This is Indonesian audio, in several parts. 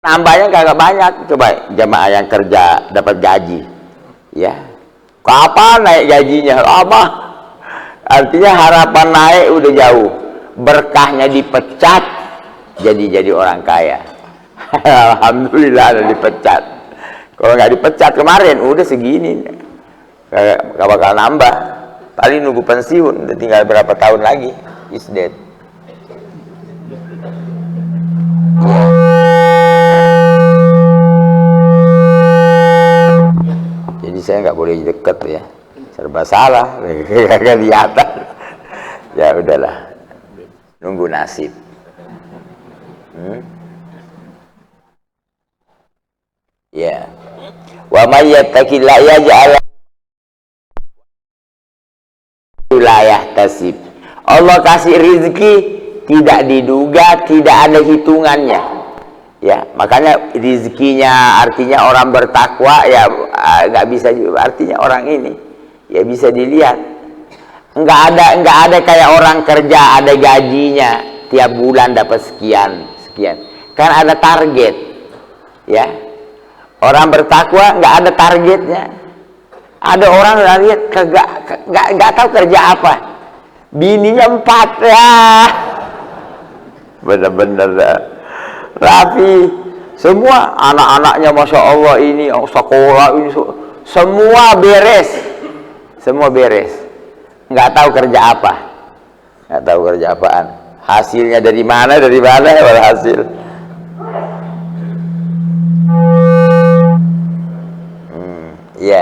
nambahnya kagak banyak. Coba jamaah yang kerja dapat gaji, ya, kapan naik gajinya? Apa? Artinya harapan naik udah jauh, berkahnya dipecat, jadi orang kaya. Alhamdulillah ada dipecat. Kalau nggak dipecat kemarin, udah segini, nggak bakal nambah. Paling nunggu pensiun, udah tinggal berapa tahun lagi, is dead. Jadi saya nggak boleh deket ya, serba salah, nggak kelihatan. Ya udahlah, nunggu nasib. Ya, wa may yattaqillaha yaj'al wilayah tasib. Allah kasih rizki tidak diduga, tidak ada hitungannya. Ya, makanya rizkinya artinya orang bertakwa ya nggak bisa juga. Artinya orang ini ya bisa dilihat. Nggak ada kayak orang kerja ada gajinya tiap bulan dapat sekian. Kan ada target. Ya. Orang bertakwa nggak ada targetnya. Ada orang lihat nggak tahu kerja apa. Bininya 4 ya. Bener-bener rapi. Semua anak-anaknya masya Allah ini sekolah ini semua beres. Semua beres. Nggak tahu kerja apa. Nggak tahu kerja apaan. Hasilnya dari mana ya hasil. Ya,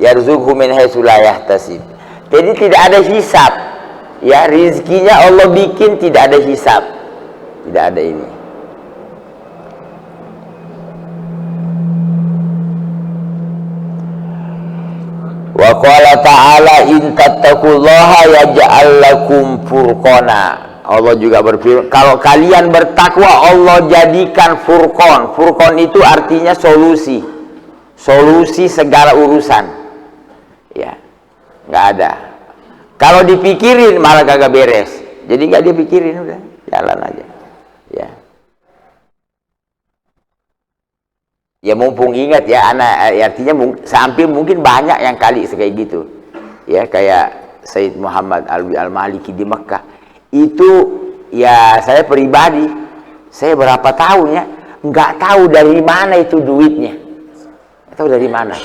yarzuqhu min haitsu la yahtasib. Jadi tidak ada hisab. Ya, rizkinya Allah bikin tidak ada hisab. Tidak ada ini. Wa qala ta'ala in tattaqullaha yaj'al lakum furqana. Allah juga berfirman, kalau kalian bertakwa Allah jadikan furqan. Furqan itu artinya solusi. Solusi segala urusan. Ya, nggak ada. Kalau dipikirin malah kagak beres. Jadi nggak dipikirin, udah jalan aja. Ya. Ya mumpung ingat ya, artinya sampai mungkin banyak yang kali kayak gitu. Ya kayak Sayyid Muhammad Alwi Al-Maliki di Mekah. Itu ya saya pribadi, saya berapa tahun ya nggak tahu dari mana itu duitnya. Tahu dari mana,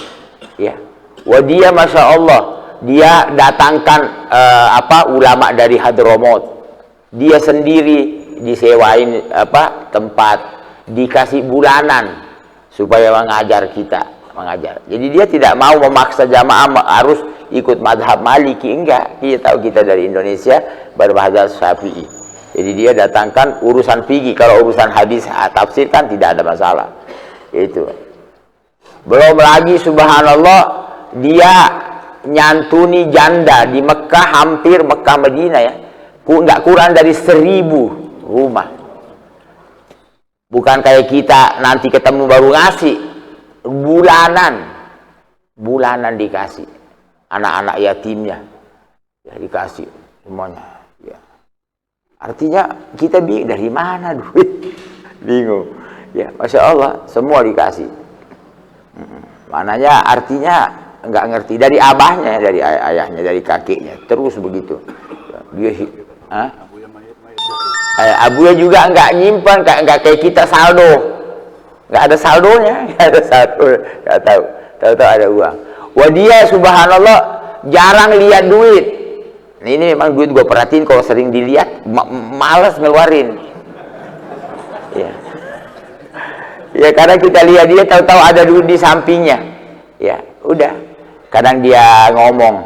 ya? Wah dia masya Allah, dia datangkan ulama dari Hadramut, dia sendiri disewain tempat, dikasih bulanan supaya mengajar kita, Jadi dia tidak mau memaksa jamaah harus ikut madhab Maliki, enggak. Dia tahu kita dari Indonesia bermadzhab Syafi'i, jadi dia datangkan urusan fikih. Kalau urusan hadis tafsir kan tidak ada masalah, itu. Belum lagi subhanallah dia nyantuni janda di Mekah, hampir Mekah Madinah ya, nggak kurang dari 1000 rumah. Bukan kayak kita nanti ketemu baru ngasih, bulanan dikasih anak-anak yatimnya ya, dikasih semuanya ya. Artinya kita bingung dari mana duit, bingung ya. Masya Allah semua dikasih. Mananya artinya nggak ngerti dari abahnya, dari ayahnya, dari kakeknya, terus begitu. Dia, abunya juga nggak nyimpan, nggak kayak kita saldo, nggak ada saldonya, nggak tahu ada uang. Wah dia subhanallah jarang lihat duit. Ini memang duit gue perhatiin kalau sering dilihat males ngeluarin. Ya. Ya karena kita lihat dia tahu-tahu ada duit di sampingnya. Ya, udah. Kadang dia ngomong,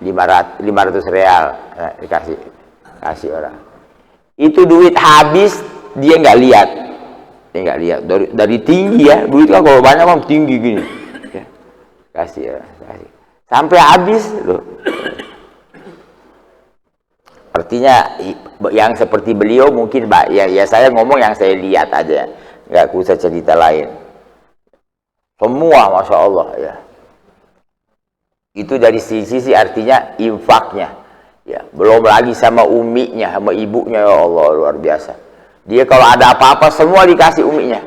500 real kasih orang. Itu duit habis dia nggak lihat. Dia nggak lihat dari tinggi ya. Duit kan kalau banyak mah tinggi gini. Ya. Kasih. Sampai habis loh. Artinya yang seperti beliau mungkin ya saya ngomong yang saya lihat aja. Nggak usah cerita lain. Semua masya Allah ya. Itu dari sisi artinya infaknya. Ya, belum lagi sama uminya, sama ibunya, ya Allah luar biasa. Dia kalau ada apa-apa semua dikasih uminya.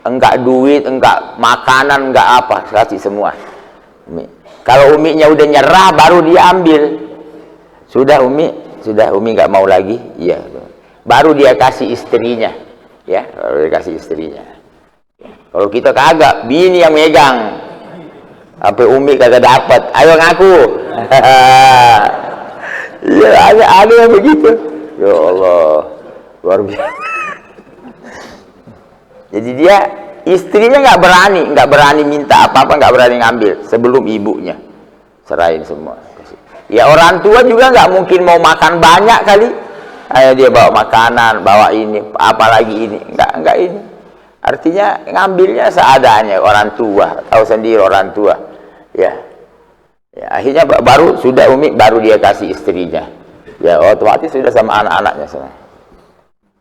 Enggak duit, enggak makanan, enggak apa, kasih semua. Umi. Kalau uminya udah nyerah baru dia ambil. Sudah umi enggak mau lagi. Iya. Baru dia kasih istrinya. Ya, baru dia kasih istrinya. Kalau kita kagak, bini yang megang. Sampai umi kagak dapat. Ayo ngaku. Iya, ada yang begitu. Ya Allah, luar biasa. Jadi dia istrinya nggak berani minta apa-apa, nggak berani ngambil sebelum ibunya serahin semua. Ya orang tua juga nggak mungkin mau makan banyak kali. Ayo dia bawa makanan, bawa ini, apalagi ini, nggak ini. Artinya ngambilnya seadanya. Orang tua tahu sendiri orang tua. Ya, akhirnya baru sudah umi baru dia kasih istrinya. Ya otomatis sudah sama anak-anaknya semua.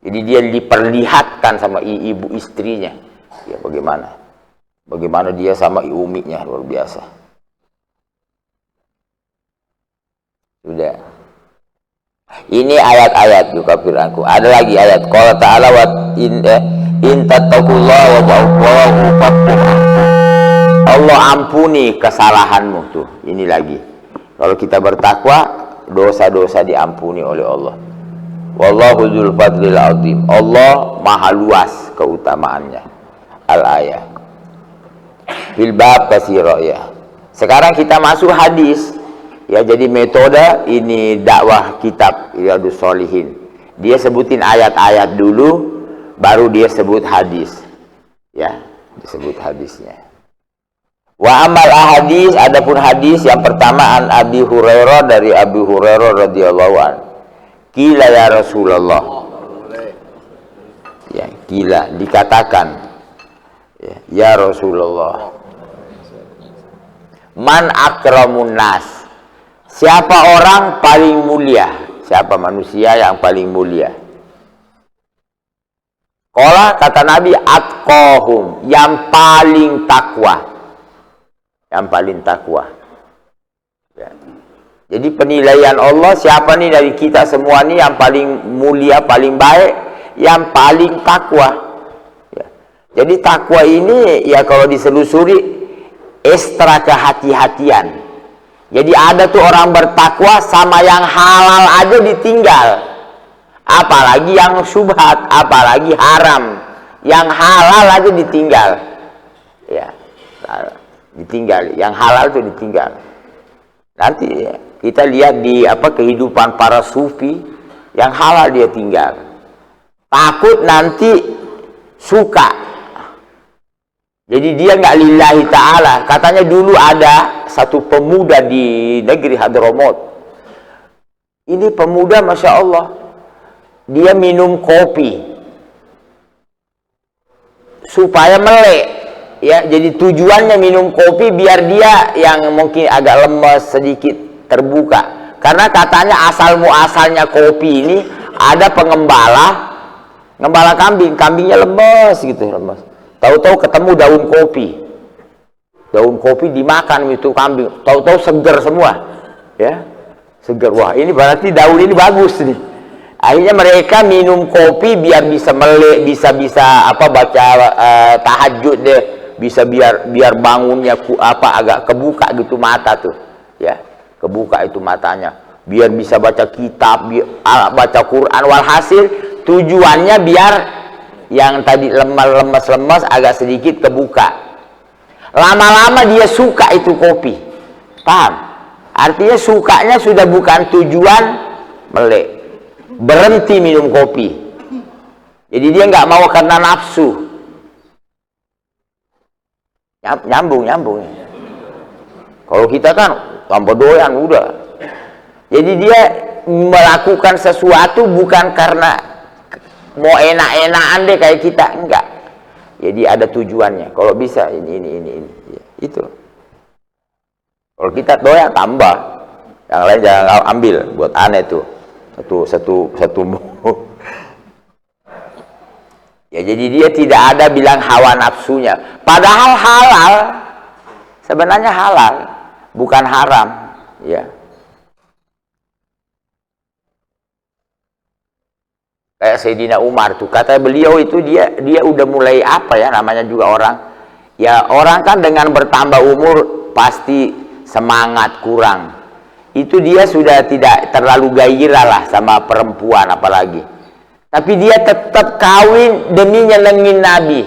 Jadi dia diperlihatkan sama ibu istrinya. Ya bagaimana dia sama uminya, luar biasa. Sudah. Ini ayat-ayat juga firmanku. Ada lagi ayat. Qala ta'ala wa in tattaqullaha wa ta'awwahu. Allah ampuni kesalahanmu tuh. Ini lagi. Kalau kita bertakwa, dosa-dosa diampuni oleh Allah. Wallahu dzul fadlil azim. Allah maha luas keutamaannya. Al-ayah. Fil bab katsira ya. Sekarang kita masuk hadis. Ya, jadi metode ini dakwah kitab Riyadhus Shalihin. Dia sebutin ayat-ayat dulu, baru dia sebut hadis. Ya, disebut hadisnya. Wa amal ahadis, adapun hadis yang pertama an Abi Hurairah, dari Abi Hurairah radhiyallahu anhu. Qila ya Rasulullah. Ya, qila dikatakan. Ya Rasulullah. Man akramun nas. Siapa orang paling mulia? Siapa manusia yang paling mulia? Qala, kata Nabi, atqahum, yang paling takwa. Yang paling takwa. Ya. Jadi penilaian Allah, siapa nih dari kita semua nih yang paling mulia, paling baik, yang paling takwa. Ya. Jadi takwa ini ya kalau diselusuri ekstra kehati-hatian. Jadi ada tuh orang bertakwa sama yang halal aja ditinggal. Apalagi yang syubhat, apalagi haram. Yang halal aja ditinggal. Ya, ditinggal. Yang halal itu ditinggal. Nanti ya, kita lihat di kehidupan para sufi, yang halal dia tinggal. Takut nanti suka. Jadi dia nggak lillahi ta'ala. Katanya dulu ada satu pemuda di negeri Hadramaut. Ini pemuda Masya Allah. Dia minum kopi. Supaya melek. Ya, jadi tujuannya minum kopi biar dia yang mungkin agak lemes sedikit terbuka. Karena katanya asal muasalnya kopi ini ada ngembala kambing. Kambingnya lemes gitu, lemes. Tahu-tahu ketemu daun kopi. Daun kopi dimakan itu kambing. Tahu-tahu segar semua. Ya. Segar. Wah, ini berarti daun ini bagus nih. Akhirnya mereka minum kopi biar bisa melek, bisa baca tahajud deh. Bisa biar bangunnya agak kebuka gitu mata tuh. Ya. Kebuka itu matanya. Biar bisa baca kitab, baca Quran, walhasil tujuannya biar yang tadi lemas agak sedikit kebuka. Lama-lama dia suka itu kopi. Paham? Artinya sukanya sudah bukan tujuan melek. Berhenti minum kopi. Jadi dia nggak mau karena nafsu. Nyambung. Kalau kita kan tanpa doyan udah. Jadi dia melakukan sesuatu bukan karena mau enak-enakan deh kayak kita, enggak. Jadi ada tujuannya. Kalau bisa ini. Ya, itu. Kalau kita doyan tambah. Yang lain jangan ambil buat aneh tuh. Satu. Ya, jadi dia tidak ada bilang hawa nafsunya. Padahal halal. Sebenarnya halal, bukan haram, ya. Kayak Sayyidina Umar tuh, kata beliau itu dia udah mulai apa ya namanya juga orang. Ya orang kan dengan bertambah umur pasti semangat kurang. Itu dia sudah tidak terlalu gairah lah sama perempuan apalagi. Tapi dia tetap kawin demi nyenengin Nabi.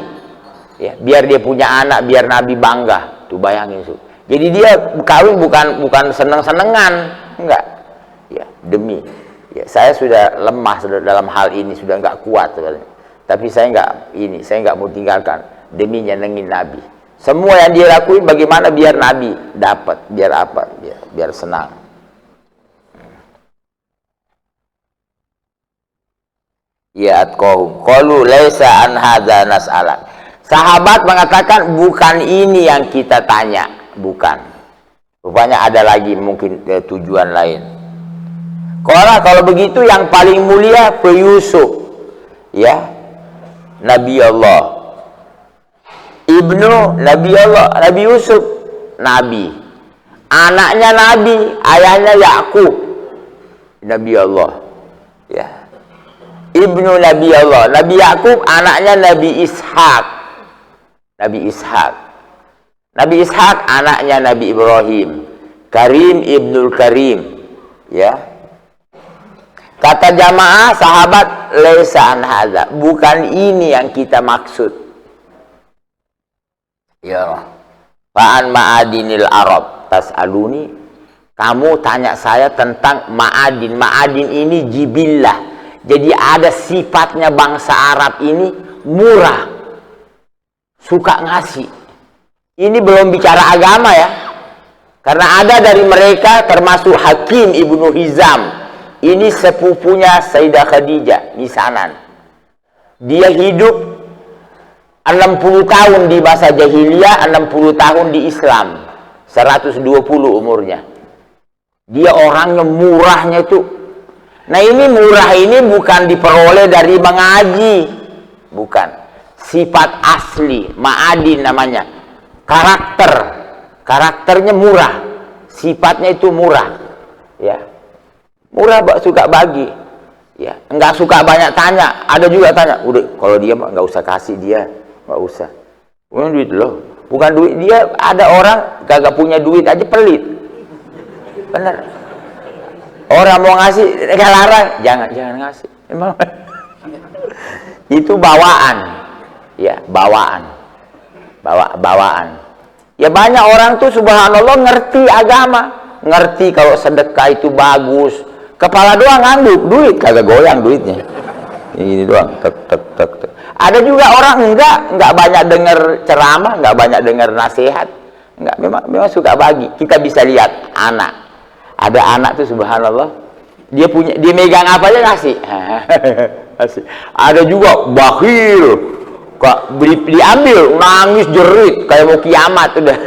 Ya, biar dia punya anak, biar Nabi bangga. Tuh bayangin tuh. Jadi dia kawin bukan seneng-senengan, enggak. Ya, demi. Ya, saya sudah lemah dalam hal ini, sudah enggak kuat sebenarnya. Tapi saya enggak mau tinggalkan demi nyenengin Nabi. Semua yang dia lakuin bagaimana biar Nabi dapat, biar apa? Biar senang. Ya atqahum qalu laisa an hadza nas'alak. Sahabat mengatakan bukan ini yang kita tanya, bukan. Rupanya ada lagi mungkin tujuan lain. Kalau begitu yang paling mulia ke Yusuf, ya, Nabi Allah, ibnu Nabi Allah, Nabi Yusuf, Nabi, anaknya Nabi, ayahnya Yakub, Nabi Allah, ya, ibnu Nabi Allah, Nabi Yakub, anaknya Nabi Ishak, Nabi Ishak, Nabi Ishak, anaknya Nabi Ibrahim, Karim ibnul Karim, ya. Kata jamaah sahabat, laisa an hadza, bukan ini yang kita maksud. Ya. Fa'an ma'adinil Arab tas'aluni, kamu tanya saya tentang ma'adin. Ma'adin ini jibillah. Jadi ada sifatnya bangsa Arab ini murah, suka ngasih. Ini belum bicara agama ya. Karena ada dari mereka termasuk Hakim ibnu Hizam. Ini sepupunya Sayyidah Khadijah misanan. Dia hidup 60 tahun di masa jahiliyah, 60 tahun di Islam. 120 umurnya. Dia orangnya murahnya itu. Nah ini murah ini bukan diperoleh dari mengaji. Bukan. Sifat asli, ma'adin namanya. Karakternya murah. Sifatnya itu murah. Ya. Murah, suka bagi, ya, enggak suka banyak tanya. Ada juga tanya, udah kalau dia mah nggak usah kasih dia, nggak usah. Bukan duit loh, bukan duit dia. Ada orang kagak punya duit aja pelit, bener. Orang mau ngasih, nggak larang, jangan ngasih. Emang itu bawaan, ya bawaan. Ya banyak orang tuh subhanallah ngerti agama, ngerti kalau sedekah itu bagus. Kepala doang ngangguk, duit kagak goyang duitnya. Ini doang, tek. Ada juga orang enggak banyak dengar ceramah, enggak banyak dengar nasihat. Enggak, memang suka bagi. Kita bisa lihat anak. Ada anak tuh subhanallah, dia megang apa aja ngasih. Ngasih. Ada juga bakhil. Kok diambil, nangis jerit kayak mau kiamat udah.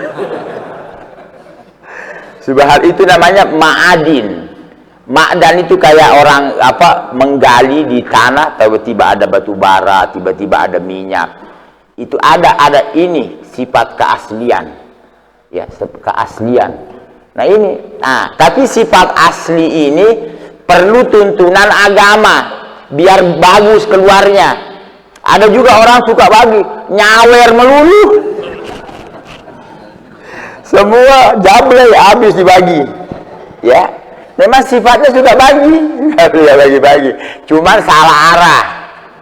Subhanallah, itu namanya ma'adin. Ma'dan itu kayak orang menggali di tanah, tiba-tiba ada batu bara, tiba-tiba ada minyak. Itu ada ini sifat keaslian. Ya, keaslian. Nah ini, tapi sifat asli ini perlu tuntunan agama biar bagus keluarnya. Ada juga orang suka bagi, nyawer melulu. Semua jablay habis dibagi. Ya. Memang sifatnya suka bagi, bagi. Cuman salah arah.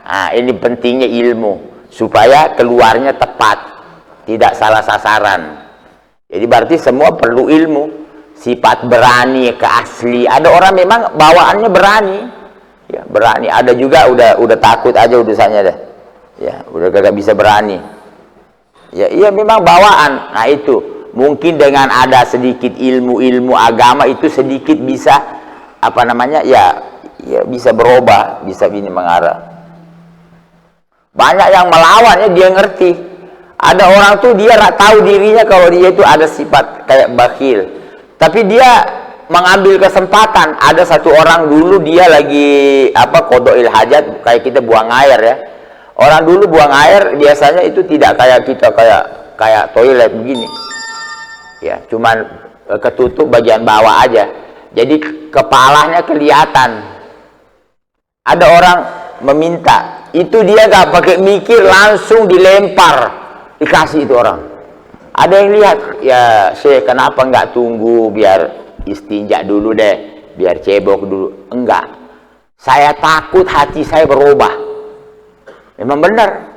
Nah, ini pentingnya ilmu supaya keluarnya tepat, tidak salah sasaran. Jadi berarti semua perlu ilmu. Sifat berani, keasli. Ada orang memang bawaannya berani, ya berani. Ada juga udah takut aja urusannya deh. Ya, udah gak bisa berani. Ya, iya memang bawaan. Nah itu. Mungkin dengan ada sedikit ilmu agama itu sedikit bisa ya bisa berubah, bisa ini mengarah. Banyak yang melawan ya, dia ngerti. Ada orang tuh dia tahu dirinya kalau dia itu ada sifat kayak bakhil. Tapi dia mengambil kesempatan. Ada satu orang dulu dia lagi qodhoil hajat, kayak kita buang air ya. Orang dulu buang air biasanya itu tidak kayak kita kayak toilet begini. Ya, cuman ketutup bagian bawah aja. Jadi kepalanya kelihatan. Ada orang meminta. Itu dia gak pakai mikir, langsung dilempar, dikasih itu orang. Ada yang lihat, ya Syekh kenapa nggak tunggu biar istinja dulu deh, biar cebok dulu. Enggak, saya takut hati saya berubah. Memang benar,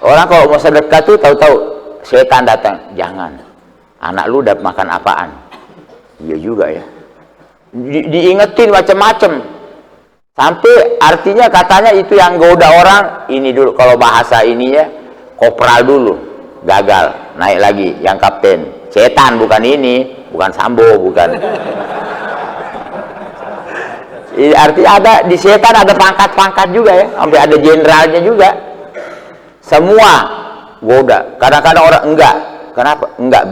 orang kalau mau sedekah tuh tahu-tahu setan datang, jangan, anak lu udah makan apaan. Iya juga ya, diingetin macam-macam, sampai artinya katanya itu yang goda orang ini dulu, kalau bahasa ininya kopral dulu, gagal, naik lagi yang kapten. Setan, bukan ini, bukan Sambo, bukan. Artinya ada di setan ada pangkat-pangkat juga ya, sampai ada jenderalnya juga. Semua goda. Kadang-kadang orang enggak. Kenapa? Enggak,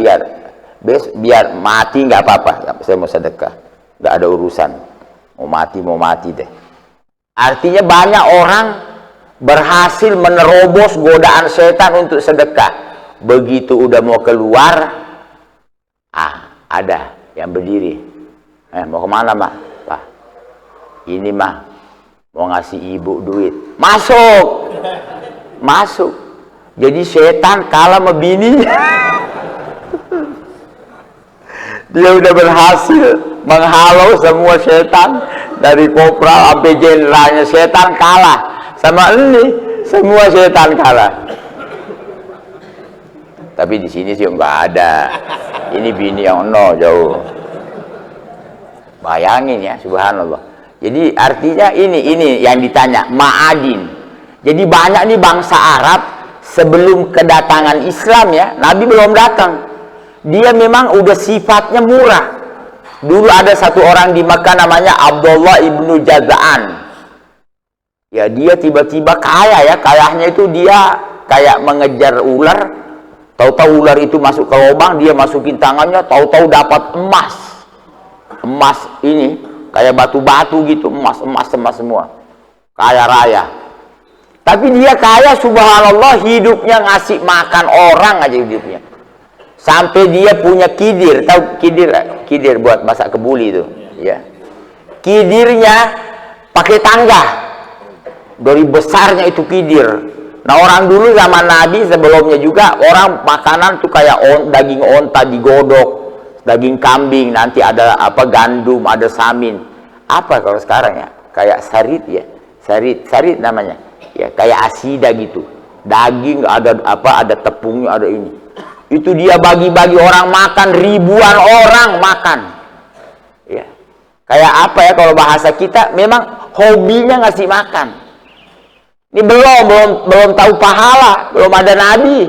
biar mati nggak apa-apa. Saya mau sedekah, nggak ada urusan. Mau mati deh. Artinya banyak orang berhasil menerobos godaan setan untuk sedekah. Begitu udah mau keluar, ada yang berdiri. Mau kemana mah? Pak, ini mah mau ngasih ibu duit. Masuk. Jadi setan kalah sama bininya. Dia udah berhasil menghalau semua setan, dari kopral sampai jenderalnya. Setan kalah sama ini, semua setan kalah. Tapi di sini sih nggak ada. Ini bini yang jauh. Bayangin ya, subhanallah. Jadi artinya ini yang ditanya, ma'adin. Jadi banyak nih bangsa Arab sebelum kedatangan Islam ya, Nabi belum datang. Dia memang udah sifatnya murah. Dulu ada satu orang di Makkah namanya Abdullah ibnu Jaza'an. Ya dia tiba-tiba kaya ya, kayanya itu dia kayak mengejar ular. Tahu-tahu ular itu masuk ke lubang, dia masukin tangannya, tahu-tahu dapat emas. Emas ini kayak batu-batu gitu, emas semua. Kaya raya. Tapi dia kaya subhanallah, hidupnya ngasih makan orang aja hidupnya. Sampai dia punya kidir, tahu kidir buat masak kebuli itu, ya. Kidirnya pakai tangga. Dari besarnya itu kidir. Nah orang dulu zaman Nabi sebelumnya juga orang makanan tuh kayak daging onta digodok, daging kambing, nanti ada gandum, ada samin. Apa kalau sekarang ya? Kayak sarit ya, sarit namanya. Ya kayak asida gitu. Daging ada ada tepungnya, ada ini. Itu dia bagi-bagi orang makan, ribuan orang makan. Ya. Kayak apa ya kalau bahasa kita, memang hobinya ngasih makan. Ini belum tahu pahala, belum ada nabi,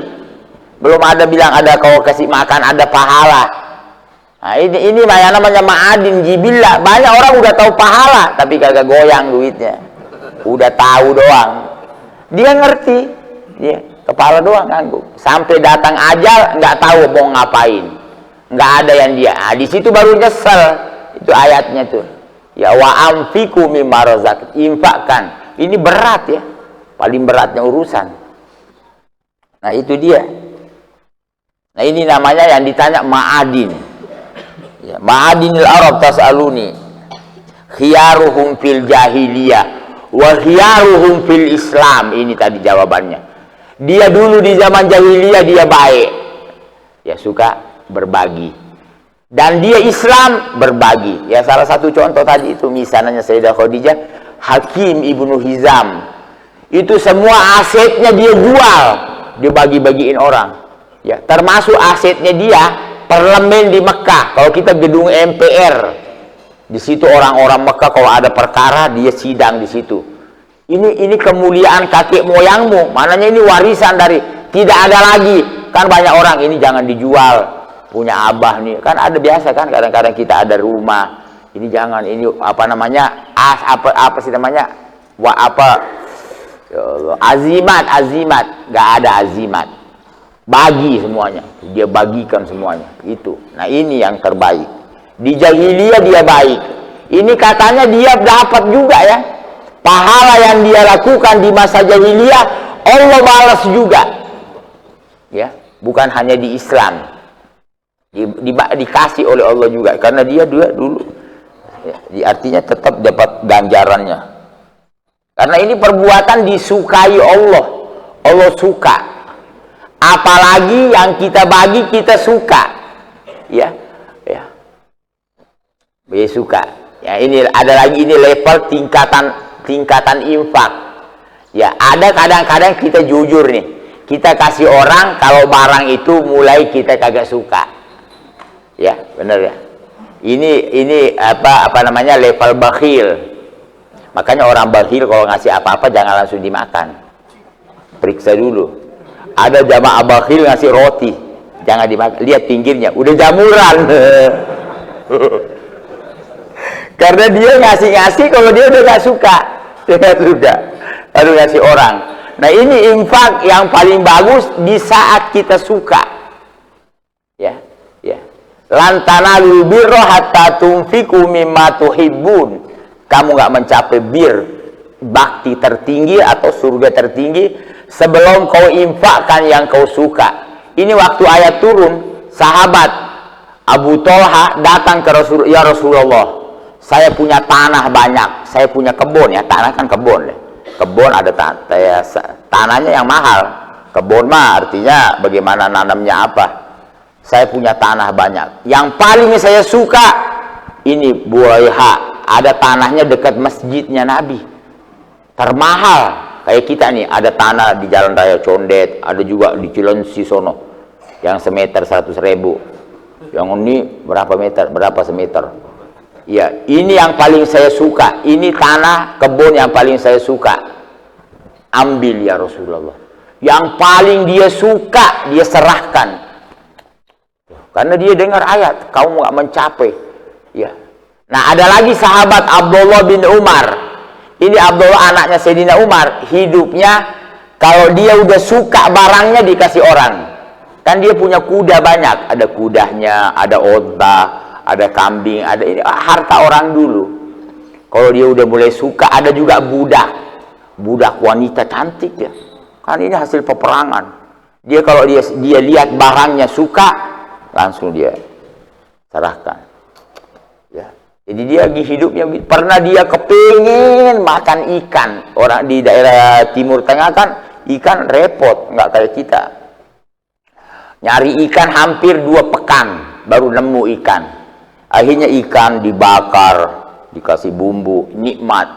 belum ada bilang ada kalau kasih makan ada pahala. Nah ini yang namanya ma'adin jibillah. Banyak orang udah tahu pahala tapi kagak goyang duitnya, udah tahu doang. Dia ngerti, dia kepala doang ngangguk. Sampai datang ajal nggak tahu mau ngapain, nggak ada yang dia. Di situ baru nyesel. Itu ayatnya tuh. Ya wa amfiku mimma razaq, infakkan. Ini berat ya. Paling beratnya urusan. Nah itu dia. Nah ini namanya yang ditanya ma'adin. Ya, ma'adinil Arab tas'aluni. Khiyaruhum fil jahiliyah wa khiyaruhum fil Islam. Ini tadi jawabannya. Dia dulu di zaman jahiliyah dia baik. Ya suka berbagi. Dan dia Islam berbagi. Ya salah satu contoh tadi itu misalnya Sayyidah Khadijah, Hakim ibnu Hizam. Itu semua asetnya dia jual, dia bagi-bagiin orang. Ya, termasuk asetnya dia parlemen di Mekah. Kalau kita gedung MPR, di situ orang-orang Mekah kalau ada perkara dia sidang di situ. Ini kemuliaan kakek moyangmu, mananya ini warisan dari tidak ada lagi. Kan banyak orang ini jangan dijual, punya abah nih. Kan ada biasa kan kadang-kadang kita ada rumah, ini jangan, ini apa namanya? Apa sih namanya? Ya Allah, azimat, nggak ada azimat, bagi semuanya, dia bagikan semuanya itu. Nah ini yang terbaik. Di jahiliyah dia baik. Ini katanya dia dapat juga ya pahala yang dia lakukan di masa jahiliyah, Allah balas juga. Ya, bukan hanya di Islam, dikasih oleh Allah juga karena dia dulu. Ya, artinya tetap dapat ganjarannya. Karena ini perbuatan disukai Allah. Allah suka. Apalagi yang kita bagi kita suka. Ya. Ya. Dia suka. Ya, ini ada lagi, ini level tingkatan infak. Ya, ada kadang-kadang kita jujur nih. Kita kasih orang, kalau barang itu mulai kita kagak suka. Ya, benar ya. Ini apa namanya, level bakhil. Makanya orang bakhil kalau ngasih apa-apa jangan langsung dimakan. Periksa dulu. Ada jamaah bakhil ngasih roti, jangan dimakan. Lihat pinggirnya, udah jamuran. Karena dia ngasih kalau dia udah gak suka. Dia gak suka. Lalu ngasih orang. Nah, ini infak yang paling bagus di saat kita suka. Ya, ya. Lan tanalul birra hatta tunfiqu mimma tuhibbun. Kamu gak mencapai bakti tertinggi atau surga tertinggi sebelum kau infakkan yang kau suka. Ini waktu ayat turun, sahabat Abu Thalha datang ke Rasul, ya Rasulullah, saya punya tanah banyak, saya punya kebun, ya tanah kan kebun, kebun ada tanahnya yang mahal, kebun mah artinya bagaimana nanamnya apa. Saya punya tanah banyak, yang paling saya suka ini Buaiha, ada tanahnya dekat masjidnya Nabi, termahal. Kayak kita nih, ada tanah di Jalan Raya Condet, ada juga di Cilengsi sono, yang semeter 100.000. Yang ini berapa meter, berapa semeter? Ya, ini yang paling saya suka. Ini tanah kebun yang paling saya suka. Ambil ya Rasulullah. Yang paling dia suka, dia serahkan. Karena dia dengar ayat, kamu gak mencapai. Ya. Nah, ada lagi sahabat Abdullah bin Umar. Ini Abdullah anaknya Sayyidina Umar, hidupnya kalau dia udah suka barangnya dikasih orang. Kan dia punya kuda banyak, ada kudanya, ada onta, ada kambing, ada ini harta orang dulu. Kalau dia udah mulai suka, ada juga budak wanita cantik ya. Kan ini hasil peperangan. Dia kalau dia lihat barangnya suka, langsung dia serahkan. Ya. Jadi dia di hidupnya pernah dia kepingin makan ikan. Orang di daerah Timur Tengah kan ikan repot, nggak kayak kita. Nyari ikan hampir 2 pekan baru nemu ikan. Akhirnya ikan dibakar, dikasih bumbu, nikmat.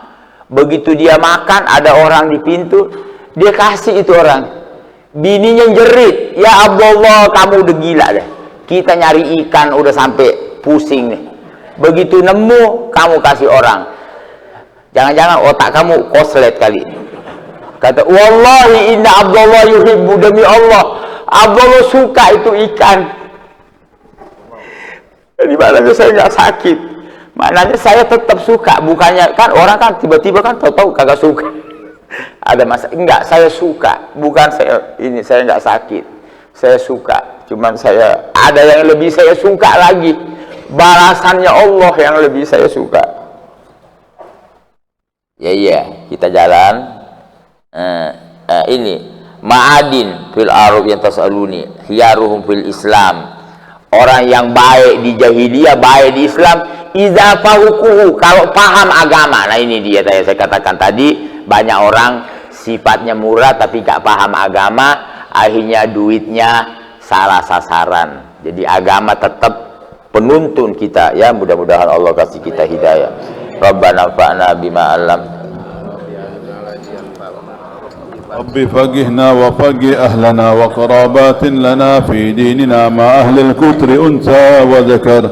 Begitu dia makan, ada orang di pintu, dia kasih itu orang. Bininya jerit, ya Abdullah kamu udah gila deh. Kita nyari ikan udah sampai pusing nih. Begitu nemu, kamu kasih orang. Jangan-jangan otak kamu koslet kali. Kata, wallahi inna Abdullah yuhibbu, demi Allah, Abdullah suka itu ikan. Di mana saya nggak sakit. Maknanya saya tetap suka. Bukannya, kan orang kan tiba-tiba kan tahu-tahu kagak suka. Ada masa, enggak, saya suka. Bukan saya nggak sakit. Saya suka. Cuman saya, ada yang lebih saya suka lagi. Balasannya Allah yang lebih saya suka. Ya iya, kita jalan. Ini ma'adin fil arab yang tasaluni, khiyaruhum fil Islam. Orang yang baik di jahiliyah, baik di Islam, idza fahuquhu, kalau paham agama. Nah ini dia saya katakan tadi, banyak orang sifatnya murah tapi gak paham agama, akhirnya duitnya salah sasaran. Jadi agama tetap penuntun kita ya, mudah-mudahan Allah kasih kita hidayah. Rabbana fa'na bima 'allamtana. رب فقهنا وفقه أهلنا وقرابات لنا في ديننا مع أهل الكتر أنثى وذكر.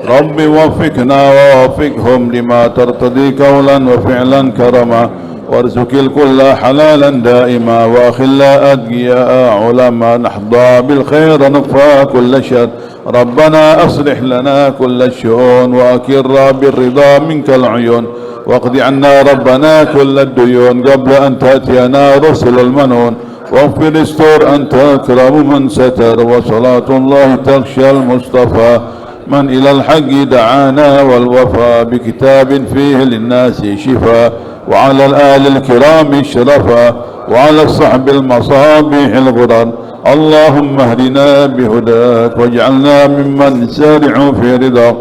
رب وفقنا ووفقهم لما ترتضي قولا وفعلا كرما، وارزق الكل حلالا دائما، وأخلا أتقياء علما، نحظى بالخير نطفى كل شر. ربنا أصلح لنا كل الشؤون، وأكر بالرضا منك العيون، واقض عنا ربنا كل الديون قبل أن تأتينا رسل المنون، واغفر استر أنت أكرم من ستر. وصلاة الله تغشى المصطفى من إلى الحق دعانا والوفاء، بكتاب فيه للناس شفاء، وعلى الآل الكرام الشرفاء، وعلى الصحب المصابيح الغرر. اللهم اهدنا بهداك واجعلنا ممن سارع في رضاك،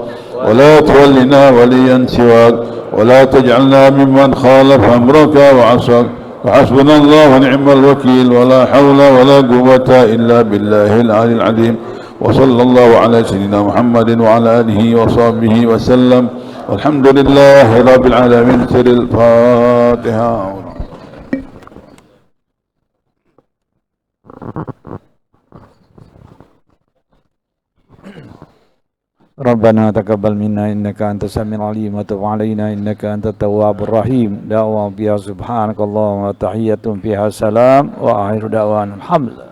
ولا تولنا وليا سواك ولا تجعلنا ممن خالف أمرك وعصاك وحسبنا الله ونعم الوكيل ولا حول ولا قوة إلا بالله العلي العظيم وصلى الله على سيدنا محمد وعلى آله وصحبه وسلم والحمد لله رب العالمين. سر الفاتحة. ربنا تقبل منا إنك أنت السميع العليم وتب علينا إنك أنت التواب الرحيم. دعوة بها سبحانك اللهم وتحية فيها سلام وآخر دعوانا الحمد لله.